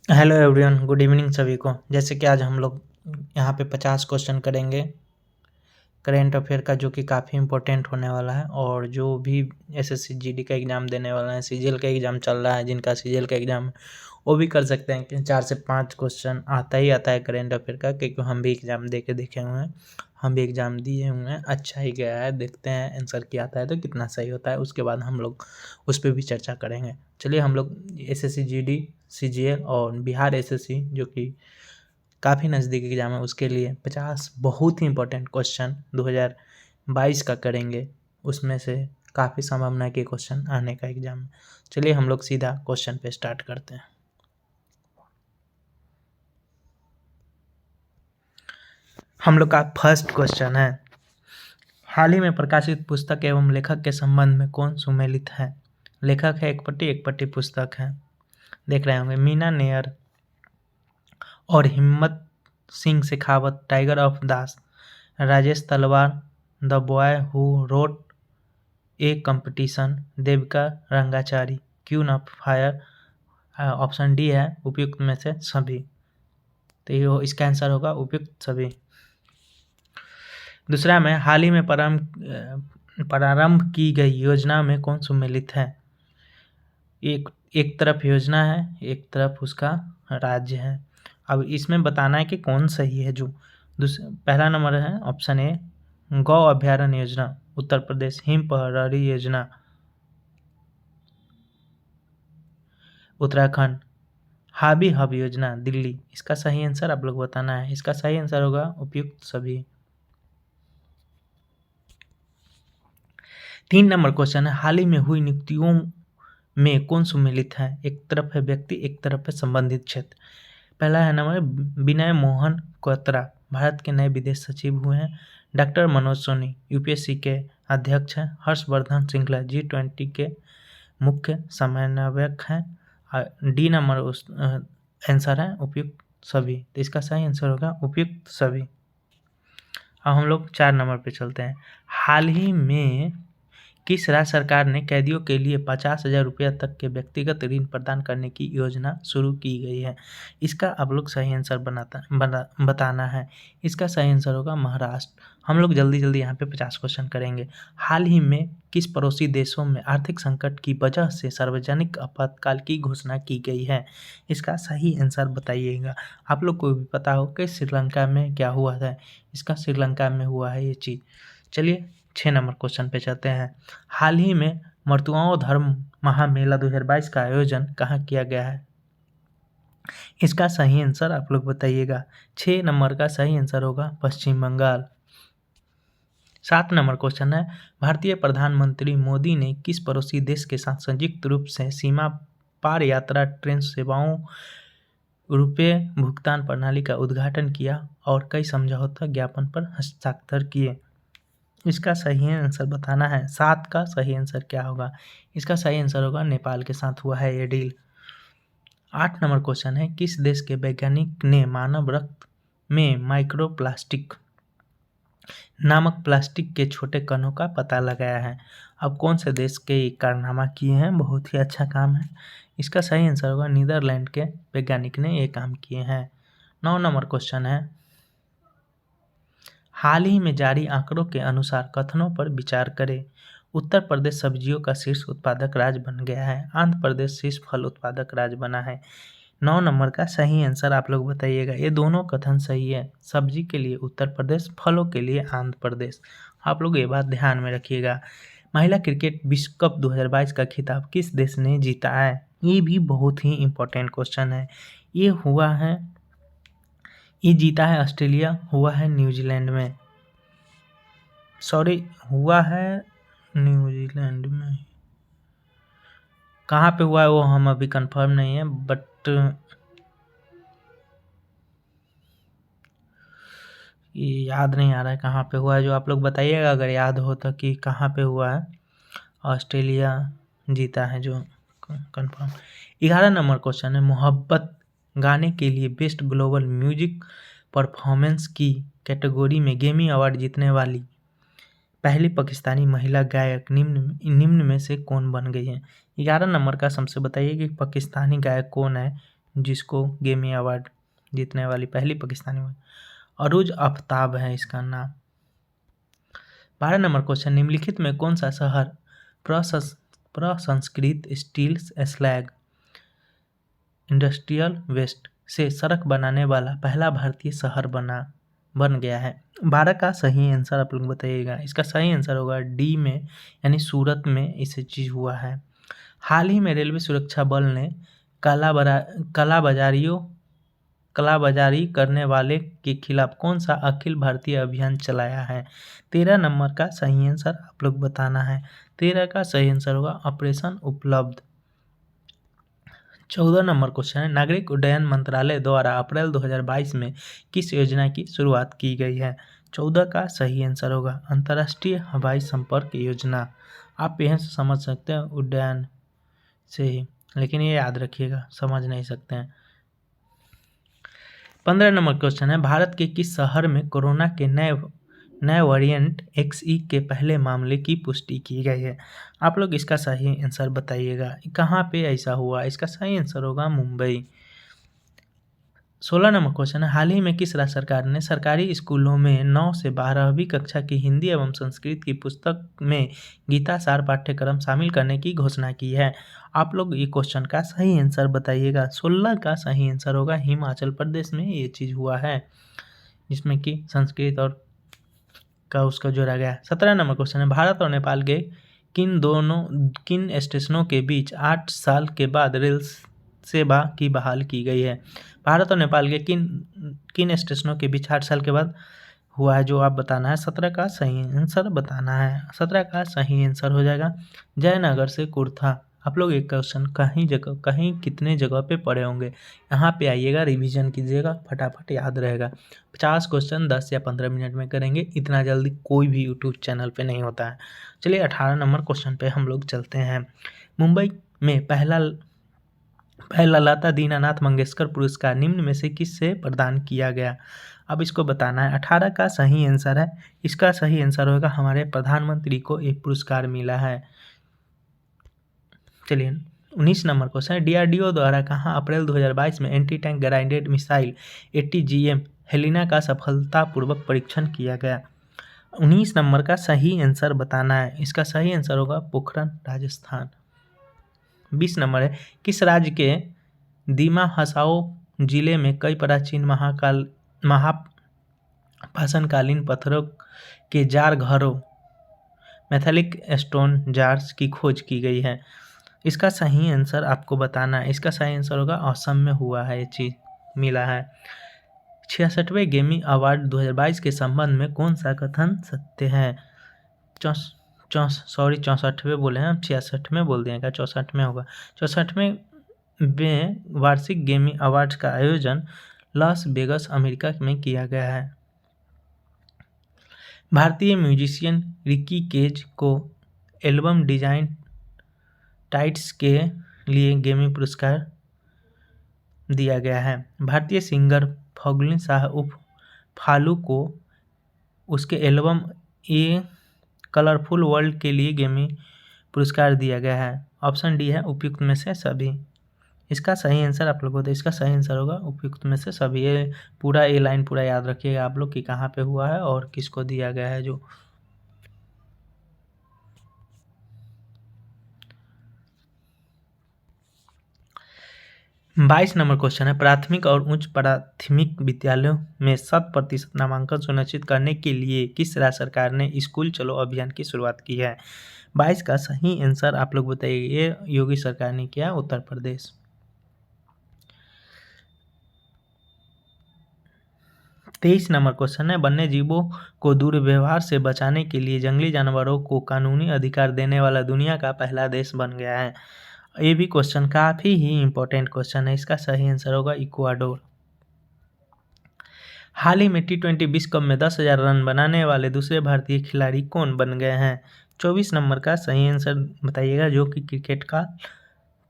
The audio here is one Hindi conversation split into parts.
हेलो एवरीवन, गुड इवनिंग सभी को। जैसे कि आज हम लोग यहाँ पे 50 क्वेश्चन करेंगे करेंट अफेयर का, जो कि काफ़ी इम्पोर्टेंट होने वाला है। और जो भी एसएससी जीडी का एग्ज़ाम देने वाला है, सीजीएल का एग्ज़ाम चल रहा है, जिनका सीजीएल का एग्ज़ाम है वो भी कर सकते हैं कि 4 से 5 क्वेश्चन आता ही आता है करेंट अफेयर का, क्योंकि हम भी एग्ज़ाम दे के देखे हुए हैं, हम भी एग्ज़ाम दिए हुए हैं। अच्छा ही गया है, देखते हैं आंसर क्या आता है तो कितना सही होता है, उसके बाद हम लोग उस पर भी चर्चा करेंगे। चलिए, हम लोग एसएससी जीडी, सीजीएल और बिहार एसएससी, जो कि काफ़ी नज़दीक एग्ज़ाम है, उसके लिए 50 बहुत ही इंपॉर्टेंट क्वेश्चन 2022 का करेंगे। उसमें से काफ़ी संभावना के क्वेश्चन आने का एग्ज़ाम है। चलिए, हम लोग सीधा क्वेश्चन पे स्टार्ट करते हैं। हम लोग का फर्स्ट क्वेश्चन है, हाल ही में प्रकाशित पुस्तक एवं लेखक के संबंध में कौन सुमेलित है? लेखक है एक पट्टी पुस्तक है। देख रहे होंगे, मीना नेयर और हिम्मत सिंह शेखावत, टाइगर ऑफ दास, राजेश तलवार, the boy who wrote a competition, Devika Rangachari, queen of fire. Option D है उपयुक्त में से सभी। तो ये इसका आंसर होगा उपयुक्त सभी। दूसरा में, हाल ही में प्रारंभ की गई योजना में कौन सम्मिलित है? एक एक तरफ योजना है, एक तरफ उसका राज्य है। अब इसमें बताना है कि कौन सही है। जो पहला नंबर है ऑप्शन ए, गौ अभ्यारण्य योजना उत्तर प्रदेश, हिम प्रहरी योजना उत्तराखंड, हाबी हब योजना दिल्ली। इसका सही आंसर आप लोग बताना है। इसका सही आंसर होगा उपयुक्त सभी। 3 नंबर क्वेश्चन है, हाल ही में हुई नियुक्तियों में कौन सम्मिलित है? एक तरफ है व्यक्ति, एक तरफ है संबंधित क्षेत्र। पहला है नंबर विनय मोहन क्वात्रा, भारत के नए विदेश सचिव हुए हैं। डॉक्टर मनोज सोनी, यूपीएससी के अध्यक्ष हैं। हर्षवर्धन श्रृंगला, G20 के मुख्य समन्वयक हैं। डी नंबर उस आंसर है उपयुक्त सभी। तो इसका सही आंसर होगा उपयुक्त सभी। अब हम लोग 4 नंबर पे चलते हैं। हाल ही में किस राज्य सरकार ने कैदियों के लिए 50,000 रुपया तक के व्यक्तिगत ऋण प्रदान करने की योजना शुरू की गई है? इसका आप लोग सही आंसर बताना है। इसका सही आंसर होगा महाराष्ट्र। हम लोग जल्दी जल्दी यहाँ पे 50 क्वेश्चन करेंगे। हाल ही में किस पड़ोसी देशों में आर्थिक संकट की वजह से सार्वजनिक आपातकाल की घोषणा की गई है? इसका सही आंसर बताइएगा। आप लोग को भी पता हो कि श्रीलंका में क्या हुआ था। इसका श्रीलंका में हुआ है ये चीज़। चलिए, 6 नंबर क्वेश्चन पे चलते हैं। हाल ही में मर्तुआओं धर्म महामेला 2022 का आयोजन कहाँ किया गया है? इसका सही आंसर आप लोग बताइएगा। 6 नंबर का सही आंसर होगा पश्चिम बंगाल। 7 नंबर क्वेश्चन है, भारतीय प्रधानमंत्री मोदी ने किस पड़ोसी देश के साथ संयुक्त रूप से सीमा पार यात्रा ट्रेन सेवाओं रुपये भुगतान प्रणाली का उद्घाटन किया और कई समझौता ज्ञापन पर हस्ताक्षर किए? इसका सही आंसर बताना है। 7 का सही आंसर क्या होगा? इसका सही आंसर होगा नेपाल के साथ हुआ है ये डील। 8 नंबर क्वेश्चन है, किस देश के वैज्ञानिक ने मानव रक्त में माइक्रोप्लास्टिक नामक प्लास्टिक के छोटे कणों का पता लगाया है? अब कौन से देश के ये कारनामा किए हैं? बहुत ही अच्छा काम है। इसका सही आंसर होगा नीदरलैंड के वैज्ञानिक ने ये काम किए हैं। 9 नंबर क्वेश्चन है, हाल ही में जारी आंकड़ों के अनुसार कथनों पर विचार करें। उत्तर प्रदेश सब्जियों का शीर्ष उत्पादक राज्य बन गया है, आंध्र प्रदेश शीर्ष फल उत्पादक राज्य बना है। 9 नंबर का सही आंसर आप लोग बताइएगा। ये दोनों कथन सही है। सब्जी के लिए उत्तर प्रदेश, फलों के लिए आंध्र प्रदेश। आप लोग ये बात ध्यान में रखिएगा। महिला क्रिकेट विश्व कप 2022 का खिताब किस देश ने जीता है? ये भी बहुत ही इम्पोर्टेंट क्वेश्चन है। ये जीता है ऑस्ट्रेलिया, हुआ है न्यूजीलैंड में। सॉरी, हुआ है न्यूजीलैंड में। कहाँ पे हुआ है वो हम अभी कंफर्म नहीं है, बट ये याद नहीं आ रहा है कहाँ पे हुआ है। जो आप लोग बताइएगा अगर याद हो तो कि कहाँ पे हुआ है। ऑस्ट्रेलिया जीता है जो कंफर्म। 11 नंबर क्वेश्चन है, मोहब्बत गाने के लिए बेस्ट ग्लोबल म्यूजिक परफॉर्मेंस की कैटेगरी में ग्रैमी अवार्ड जीतने वाली पहली पाकिस्तानी महिला गायक निम्न में से कौन बन गई है? 11 नंबर का सबसे बताइए कि पाकिस्तानी गायक कौन है जिसको गेमी अवार्ड जीतने वाली पहली पाकिस्तानी हुई। अरूज आफ्ताब है इसका नाम। 12 नंबर क्वेश्चन, निम्नलिखित में कौन सा शहर प्रसंस्कृत स्टील स्लैग इंडस्ट्रियल वेस्ट से सड़क बनाने वाला पहला भारतीय शहर बन गया है? 12 का सही आंसर आप लोग बताइएगा। इसका सही आंसर होगा डी में, यानी सूरत में इसे चीज हुआ है। हाल ही में रेलवे सुरक्षा बल ने कालाबाजारी करने वाले के खिलाफ कौन सा अखिल भारतीय अभियान चलाया है? 13 नंबर का सही आंसर आप लोग बताना है। 13 का सही आंसर होगा ऑपरेशन उपलब्ध। 14 नंबर क्वेश्चन है, नागरिक उड्डयन मंत्रालय द्वारा अप्रैल 2022 में किस योजना की शुरुआत की गई है? 14 का सही आंसर होगा अंतर्राष्ट्रीय हवाई संपर्क योजना। आप यह समझ सकते हैं उड्डयन से ही, लेकिन ये याद रखिएगा, समझ नहीं सकते हैं। 15 नंबर क्वेश्चन है, भारत के किस शहर में कोरोना के नए वेरिएंट XE के पहले मामले की पुष्टि की गई है? आप लोग इसका सही आंसर बताइएगा, कहाँ पे ऐसा हुआ? इसका सही आंसर होगा मुंबई। 16 नंबर क्वेश्चन है, हाल ही में किस राज्य सरकार ने सरकारी स्कूलों में 9 से 12वीं कक्षा की हिंदी एवं संस्कृत की पुस्तक में गीता सार पाठ्यक्रम शामिल करने की घोषणा की है? आप लोग ये क्वेश्चन का सही आंसर बताइएगा। 16 का सही आंसर होगा हिमाचल प्रदेश में ये चीज़ हुआ है, जिसमें कि संस्कृत और का उसका जोड़ा गया। 17 नंबर क्वेश्चन है, भारत और नेपाल के किन स्टेशनों के बीच 8 साल के बाद रेल सेवा की बहाल की गई है? भारत और नेपाल के किन स्टेशनों के बीच 8 साल के बाद हुआ है, जो आप बताना है। 17 का सही आंसर बताना है। 17 का सही आंसर हो जाएगा जयनगर से कुर्था। आप लोग एक क्वेश्चन कहीं कितने जगह पे पढ़े होंगे, यहाँ पे आइएगा, रिवीजन कीजिएगा, फटाफट याद रहेगा। 50 क्वेश्चन 10 या 15 मिनट में करेंगे, इतना जल्दी कोई भी यूट्यूब चैनल पे नहीं होता है। चलिए 18 नंबर क्वेश्चन पे हम लोग चलते हैं। मुंबई में पहला लता दीनानाथ मंगेशकर पुरस्कार निम्न में से किससे प्रदान किया गया? अब इसको बताना है। 18 का सही आंसर है, इसका सही आंसर होगा हमारे प्रधानमंत्री को एक पुरस्कार मिला है। चलिए 19 नंबर क्वेश्चन है, DRDO द्वारा कहाँ अप्रैल 2022 में anti tank guided missile ATGM Helina का सफलतापूर्वक परीक्षण किया गया? 19 नंबर का सही आंसर बताना है। इसका सही आंसर होगा पोखरण, राजस्थान। 20 नंबर है, किस राज्य के दीमा हसाओ जिले में कई प्राचीन महापाषाणकालीन पत्थरों के जार घरों मैथेलिक स्टोन जार्स की खोज की गई है? इसका सही आंसर आपको बताना है। इसका सही आंसर होगा असम में हुआ है, ये चीज़ मिला है। 66वें गेमी अवार्ड 2022 के संबंध में कौन सा कथन सत्य है? 64वें बोले हैं, 66वें बोल दिए, क्या 64वें होगा? 64वें वार्षिक गेमी अवार्ड्स का आयोजन लॉस वेगस अमेरिका में किया गया है। भारतीय म्यूजिशियन रिकी केज को एल्बम डिजाइन टाइट्स के लिए ग्रैमी पुरस्कार दिया गया है। भारतीय सिंगर फग्गुनी शाह उर्फ फालू को उसके एल्बम ए कलरफुल वर्ल्ड के लिए ग्रैमी पुरस्कार दिया गया है। ऑप्शन डी है उपयुक्त में से सभी। इसका सही आंसर आप लोग को, इसका सही आंसर होगा उपयुक्त में से सभी। ये पूरा ए लाइन पूरा याद रखिएगा आप लोग कि कहाँ पे हुआ है और किसको दिया गया है। जो 22 नंबर क्वेश्चन है, प्राथमिक और उच्च प्राथमिक विद्यालयों में 100% नामांकन सुनिश्चित करने के लिए किस राज्य सरकार ने स्कूल चलो अभियान की शुरुआत की है? 22 का सही आंसर आप लोग बताइए। ये योगी सरकार ने किया, उत्तर प्रदेश। 23 नंबर क्वेश्चन है, वन्य जीवों को दुर्व्यवहार से बचाने के लिए जंगली जानवरों को कानूनी अधिकार देने वाला दुनिया का पहला देश बन गया है। ये भी क्वेश्चन काफ़ी ही इम्पोर्टेंट क्वेश्चन है। इसका सही आंसर होगा इक्वाडोर। हाल ही में T20 विश्व कप में 10,000 रन बनाने वाले दूसरे भारतीय खिलाड़ी कौन बन गए हैं? 24 नंबर का सही आंसर बताइएगा, जो कि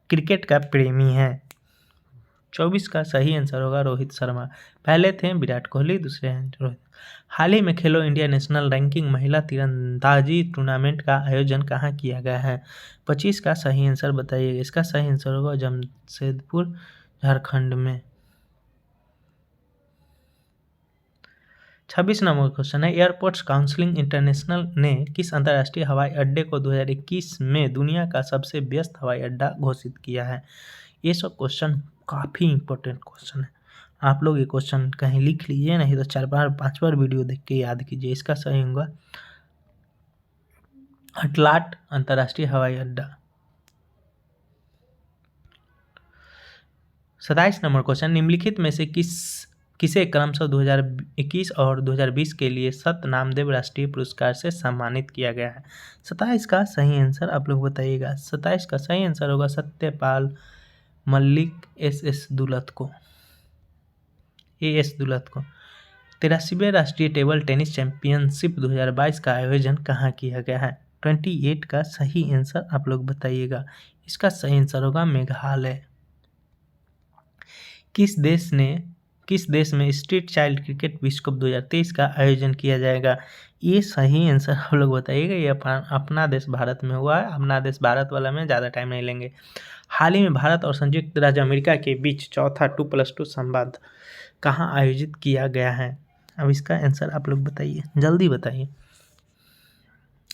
क्रिकेट का प्रेमी है। 24 का सही आंसर होगा रोहित शर्मा। पहले थे विराट कोहली, दूसरे हैं रोहित। हाल ही में खेलो इंडिया नेशनल रैंकिंग महिला तीरंदाजी टूर्नामेंट का आयोजन कहाँ किया गया है? 25 का सही आंसर बताइएगा। इसका सही आंसर होगा जमशेदपुर झारखंड में। 26 नंबर क्वेश्चन है, एयरपोर्ट्स काउंसिल इंटरनेशनल ने किस अंतर्राष्ट्रीय हवाई अड्डे को 2021 में दुनिया का सबसे व्यस्त हवाई अड्डा घोषित किया है? ये सब क्वेश्चन काफ़ी इंपॉर्टेंट क्वेश्चन है। आप लोग ये क्वेश्चन कहीं लिख लीजिए, नहीं तो 4 बार 5 बार वीडियो देख के याद कीजिए। इसका सही होगा अटलाट अंतर्राष्ट्रीय हवाई अड्डा। 27 नंबर क्वेश्चन, निम्नलिखित में से किसे क्रमशः 2021 और 2020 के लिए सत नामदेव राष्ट्रीय पुरस्कार से सम्मानित किया गया है? 27 का सही आंसर आप लोग बताइएगा। 27 का सही आंसर होगा सत्यपाल मल्लिक एस दुलत को। 83वें राष्ट्रीय टेबल टेनिस चैंपियनशिप 2022 का आयोजन कहाँ किया गया है? 28 का सही आंसर आप लोग बताइएगा। इसका सही आंसर होगा मेघालय। किस देश में स्ट्रीट चाइल्ड क्रिकेट विश्व कप 2023 का आयोजन किया जाएगा? ये सही आंसर आप लोग बताइएगा। ये अपना देश भारत में हुआ है। अपना देश भारत वाला में ज़्यादा टाइम नहीं लेंगे। हाल ही में भारत और संयुक्त राज्य अमेरिका के बीच चौथा 2+2 संवाद कहाँ आयोजित किया गया है? अब इसका आंसर आप लोग बताइए, जल्दी बताइए।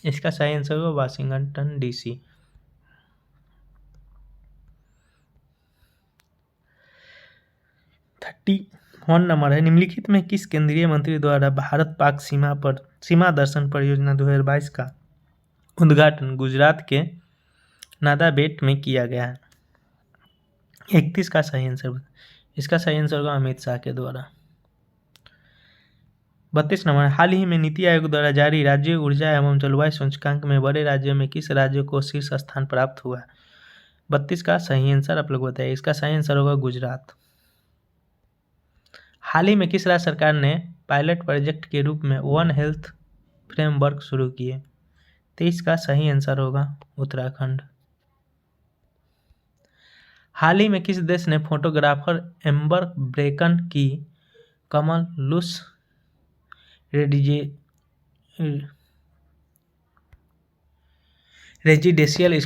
इसका सही आंसर होगा वाशिंगटन DC। 31 नंबर है, निम्नलिखित में किस केंद्रीय मंत्री द्वारा भारत पाक सीमा दर्शन परियोजना 2022 का उद्घाटन गुजरात के नांदाबेट में किया गया है? 31 का सही आंसर, इसका सही आंसर होगा अमित शाह के द्वारा। 32 नंबर, हाल ही में नीति आयोग द्वारा जारी राज्य ऊर्जा एवं जलवायु सूचकांक में बड़े राज्यों में किस राज्य को शीर्ष स्थान प्राप्त हुआ? 32 का सही आंसर आप लोग बताइए। इसका सही आंसर होगा गुजरात। हाल ही में किस राज्य सरकार ने पायलट प्रोजेक्ट के रूप में वन हेल्थ फ्रेमवर्क शुरू किए? 23 का सही आंसर होगा उत्तराखंड। हाल ही में किस देश ने फोटोग्राफर एम्बर ब्रेकन की कमल लुस रेजिडेंशियल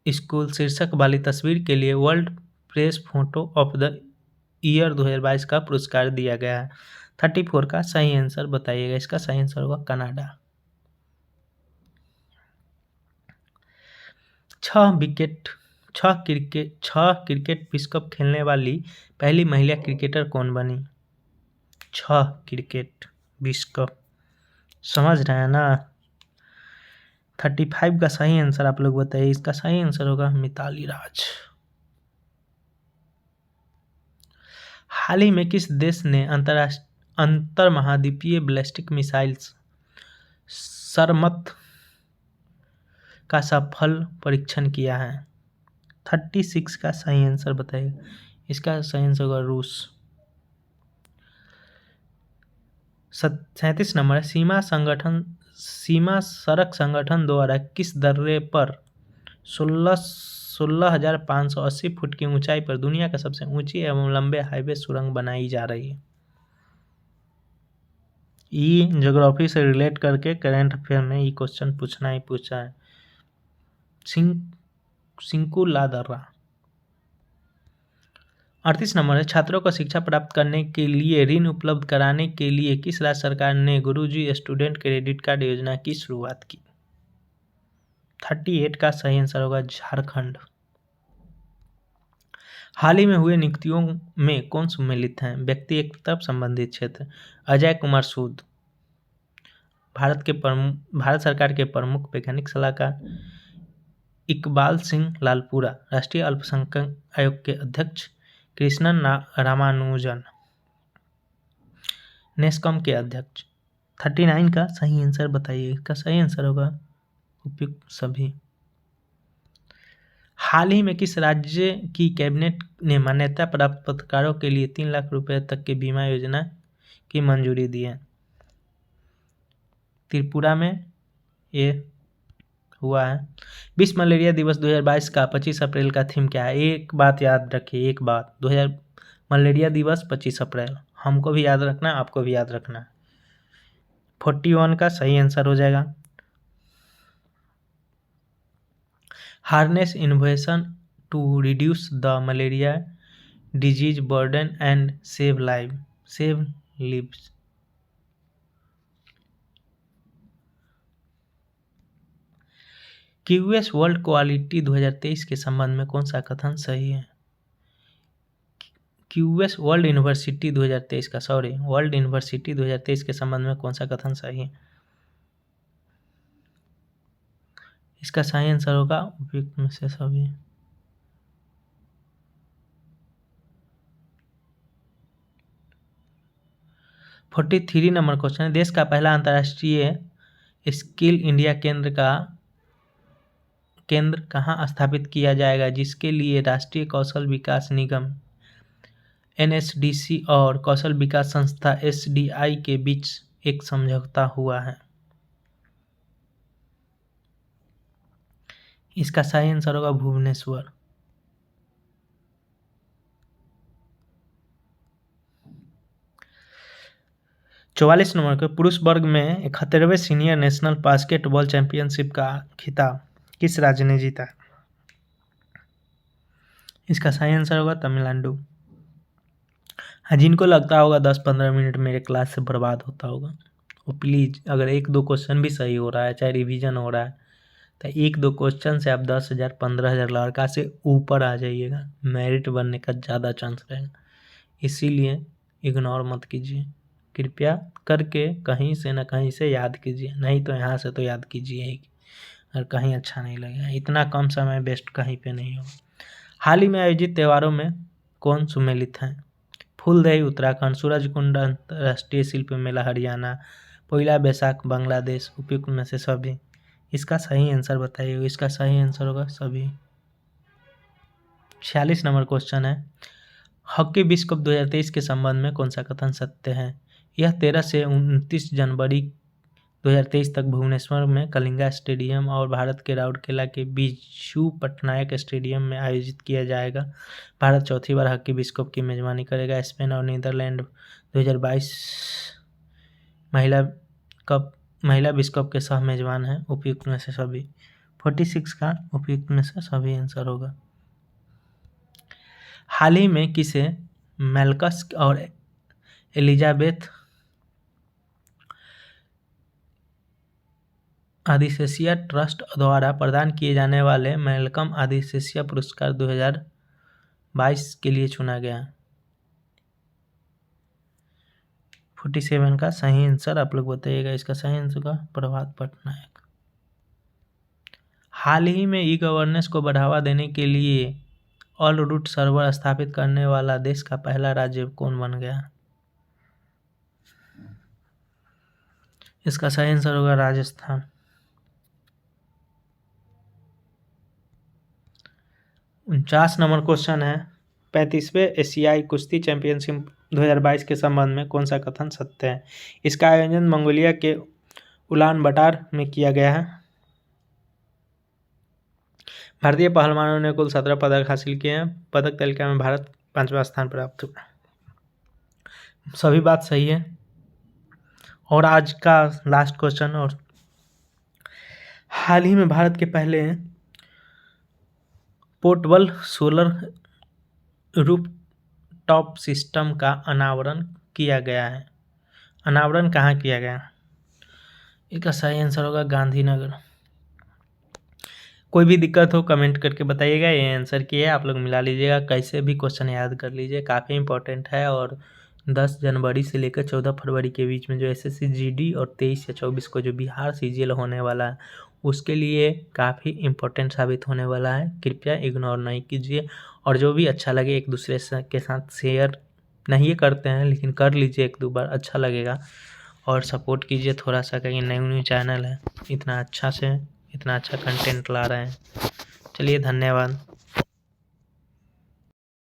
स्कूल शीर्षक वाली तस्वीर के लिए world press photo of the year 2022 का पुरस्कार दिया गया है? 34 का सही आंसर बताइएगा। इसका सही आंसर होगा कनाडा। 6 क्रिकेट विश्व कप खेलने वाली पहली महिला क्रिकेटर कौन बनी? 6 क्रिकेट विश्व कप, समझ रहे हैं ना? 35 का सही आंसर आप लोग बताइए। इसका सही आंसर होगा मिताली राज। हाल ही में किस देश ने अंतर महाद्वीपीय बैलिस्टिक मिसाइल्स सरमत का सफल परीक्षण किया है? 36 का सही आंसर बताइए। इसका सही आंसर होगा रूस। 37 नंबर है, सीमा सड़क संगठन द्वारा किस दर्रे पर 16,580 फुट की ऊंचाई पर दुनिया का सबसे ऊंची एवं लंबे हाईवे सुरंग बनाई जा रही है? ये ज्योग्राफी से रिलेट करके करंट अफेयर में ये क्वेश्चन पूछा है। सिंकुला दर्रा। 38 नंबर है, छात्रों को शिक्षा प्राप्त करने के लिए ऋण उपलब्ध कराने के लिए किस राज्य सरकार ने गुरुजी स्टूडेंट क्रेडिट कार्ड योजना की शुरुआत की? 38 का सही आंसर होगा झारखंड। हाल ही में हुए नियुक्तियों में कौन सम्मिलित हैं? व्यक्तिगत संबंधित क्षेत्र। अजय कुमार सूद भारत सरकार के प्रमुख वैज्ञानिक सलाहकार। इकबाल सिंह लालपुरा राष्ट्रीय अल्पसंख्यक आयोग के अध्यक्ष। कृष्णन रामानुजन नेस्कॉम के अध्यक्ष। 39 का सही आंसर बताइए। इसका सही आंसर होगा उपयुक्त सभी। हाल ही में किस राज्य की कैबिनेट ने मान्यता प्राप्त पत्रकारों के लिए 3 लाख रुपए तक की बीमा योजना की मंजूरी दी है? त्रिपुरा में ये हुआ है। विश्व मलेरिया दिवस 2022 का 25 अप्रैल का थीम क्या है? एक बात याद रखिए, एक बात, मलेरिया दिवस 25 अप्रैल, हमको भी याद रखना, आपको भी याद रखना। 41 का सही आंसर हो जाएगा। Harness innovation to reduce the malaria disease burden and save lives. QS world quality 2023 के संबंध में कौन सा कथन सही है? क्यूएस वर्ल्ड यूनिवर्सिटी 2023 के संबंध में कौन सा कथन सही है? इसका सही आंसर होगा उपयुक्त में से सभी। फोर्टी 43 नंबर क्वेश्चन है, देश का पहला अंतर्राष्ट्रीय स्किल इंडिया केंद्र कहाँ स्थापित किया जाएगा, जिसके लिए राष्ट्रीय कौशल विकास निगम NSDC और कौशल विकास संस्था SDI के बीच एक समझौता हुआ है? इसका सही आंसर होगा भुवनेश्वर। चौवालीस नंबर के पुरुष वर्ग में 71वें सीनियर नेशनल बास्केटबॉल चैंपियनशिप का खिताब किस राज्य ने जीता? इसका सही आंसर होगा तमिलनाडु। हाँ, जिनको लगता होगा 10-15 मिनट मेरे क्लास से बर्बाद होता होगा, वो प्लीज़ अगर 1-2 क्वेश्चन भी सही हो रहा है, चाहे रिवीजन हो रहा है, तो 1-2 क्वेश्चन से आप 10,000 15,000 लड़का से ऊपर आ जाइएगा, मेरिट बनने का ज़्यादा चांस रहेगा। इसीलिए इग्नोर मत कीजिए, कृपया करके कहीं से न कहीं से याद कीजिए, नहीं तो यहाँ से तो याद कीजिए ही, और कहीं अच्छा नहीं लगेगा। इतना कम समय बेस्ट कहीं पे नहीं होगा। हाल ही में आयोजित त्योहारों में कौन सम्मिलित हैं? फूलदेई उत्तराखंड, सूरजकुंड अंतर्राष्ट्रीय शिल्प मेला हरियाणा, पोइला बैसाख बांग्लादेश, उपयुक्त में से सभी। इसका सही आंसर बताइए। इसका सही आंसर होगा सभी। 46 नंबर क्वेश्चन है, हॉकी विश्व कप 2023 के संबंध में कौन सा कथन सत्य है? यह 13 से 29 जनवरी 2023 तक भुवनेश्वर में कलिंगा स्टेडियम और भारत के राउरकेला के बिजू पटनायक स्टेडियम में आयोजित किया जाएगा। भारत चौथी बार हॉकी विश्व कप की मेजबानी करेगा। स्पेन और नीदरलैंड 2022 महिला विश्व कप के सह मेजबान हैं। उपयुक्त में से सभी। 46 का उपयुक्त में से सभी आंसर होगा। हाल ही में किसे मेलकस और एलिजाबेथ आदिसेसिया ट्रस्ट द्वारा प्रदान किए जाने वाले मैल्कम आदिसेसिया पुरस्कार 2022 के लिए चुना गया? 47 का सही आंसर आप लोग बताइएगा। इसका सही आंसर का प्रभात पटनायक। हाल ही में ई गवर्नेंस को बढ़ावा देने के लिए ऑल रूट सर्वर स्थापित करने वाला देश का पहला राज्य कौन बन गया? इसका सही आंसर होगा राजस्थान। 49 नंबर क्वेश्चन है, 35वें एशियाई कुश्ती चैंपियनशिप 2022 के संबंध में कौन सा कथन सत्य है? इसका आयोजन मंगोलिया के उलान बटार में किया गया है। भारतीय पहलवानों ने कुल 17 पदक हासिल किए हैं। पदक तालिका में भारत 5वां स्थान प्राप्त हुआ। सभी बात सही है। और आज का लास्ट क्वेश्चन, और हाल ही में भारत के पहले पोर्टेबल सोलर रूफटॉप सिस्टम का अनावरण किया गया है। अनावरण कहाँ किया गया? इसका सही आंसर होगा गांधीनगर। कोई भी दिक्कत हो कमेंट करके बताइएगा। ये आंसर किया है, आप लोग मिला लीजिएगा। कैसे भी क्वेश्चन याद कर लीजिए, काफ़ी इंपॉर्टेंट है। और 10 जनवरी से लेकर 14 फरवरी के बीच में जो SSC GD और 23 या 24 को जो बिहार CGL होने वाला है, उसके लिए काफ़ी इम्पोर्टेंट साबित होने वाला है। कृपया इग्नोर नहीं कीजिए। और जो भी अच्छा लगे एक दूसरे के साथ शेयर नहीं करते हैं, लेकिन कर लीजिए 1-2 बार, अच्छा लगेगा। और सपोर्ट कीजिए थोड़ा सा, कहीं न्यू चैनल है, इतना अच्छा कंटेंट ला रहे हैं। चलिए, धन्यवाद।